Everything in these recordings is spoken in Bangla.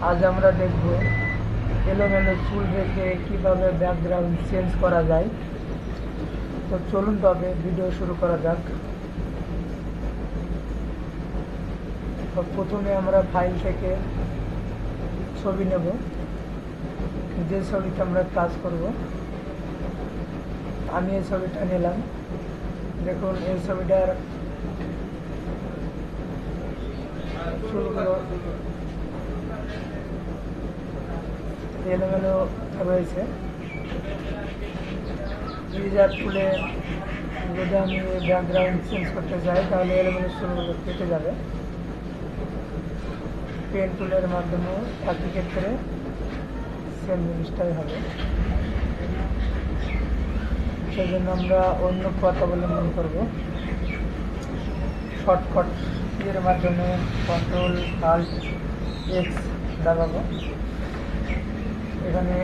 আজ আমরা দেখব এলোমেলো চুল রেখে কিভাবে ব্যাকগ্রাউন্ড চেঞ্জ করা যায়। তো চলুন তবে ভিডিও শুরু করা যাক। তো প্রথমে আমরা ফাইল থেকে ছবি নেব, যে ছবিতে আমরা কাজ করব। আমি এই ছবিটা নিলাম। দেখুন এই ছবিটার চুলগুলো এলোমেলো রয়েছে। ইরেজার টুলে যদি আমি ব্যাকগ্রাউন্ড চেঞ্জ করতে চাই তাহলে এলোমেলো চুলগুলো কেটে যাবে। পেন টুলের মাধ্যমে একই ক্ষেত্রে সেম জিনিসটাই হবে। সেজন্য আমরা অন্য পথ অবলম্বন করব। শর্টকাট এর মাধ্যমে কন্ট্রোল আল্ট এক্স দাবাবো। এখানে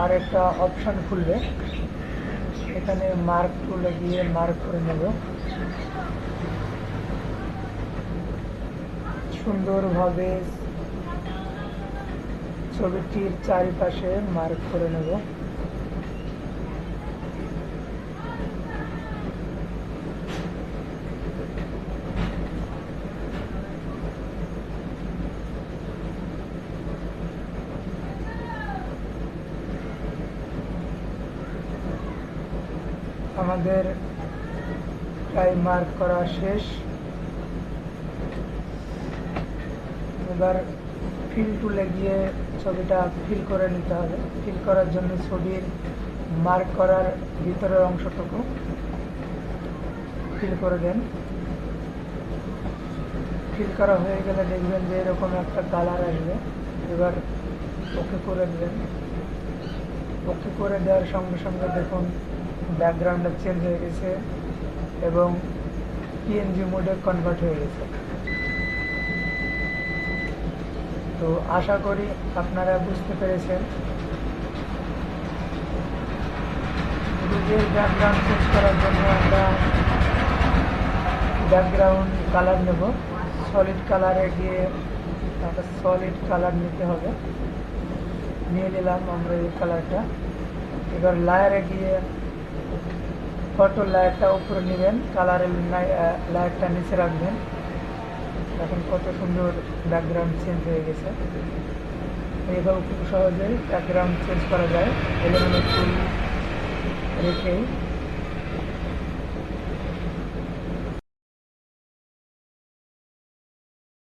আরেকটা অপশান খুলবে, এখানে মার্ক টুলে গিয়ে মার্ক করে নেব। সুন্দরভাবে ছবিটির চারিপাশে মার্ক করে নেব। আমাদের প্রায় মার্ক করা শেষ। এবার ফিল টুলে গিয়ে ছবিটা ফিল করে নিতে হবে। ফিল করার জন্য ছবির মার্ক করার ভিতরের অংশটুকু ফিল করে দেন। ফিল করা হয়ে গেলে দেখবেন যে এরকম একটা কালার আসবে। এবার ওকে করে দেবেন। ওকে করে দেওয়ার সঙ্গে সঙ্গে দেখুন ব্যাকগ্রাউন্ডটা চেঞ্জ হয়ে গেছে এবং পিএনজি মোডে কনভার্ট হয়ে গেছে। তো আশা করি আপনারা বুঝতে পেরেছেন। ভিডিওর ব্যাকগ্রাউন্ড চেঞ্জ করার জন্য আমরা ব্যাকগ্রাউন্ড কালার নেব। সলিড কালারে গিয়ে একটা সলিড কালার নিতে হবে। নিয়ে নিলাম আমরা এই কালারটা। এবার লেয়ারে গিয়ে ফটো লেয়ারটা উপরে নেবেন, কালারের লেয়ারটা নিচে রাখবেন। এখন কত সুন্দর ব্যাকগ্রাউন্ড চেঞ্জ হয়ে গেছে। এইভাবে খুব সহজেই ব্যাকগ্রাউন্ড চেঞ্জ করা যায় এলোমেলো চুল রেখেই।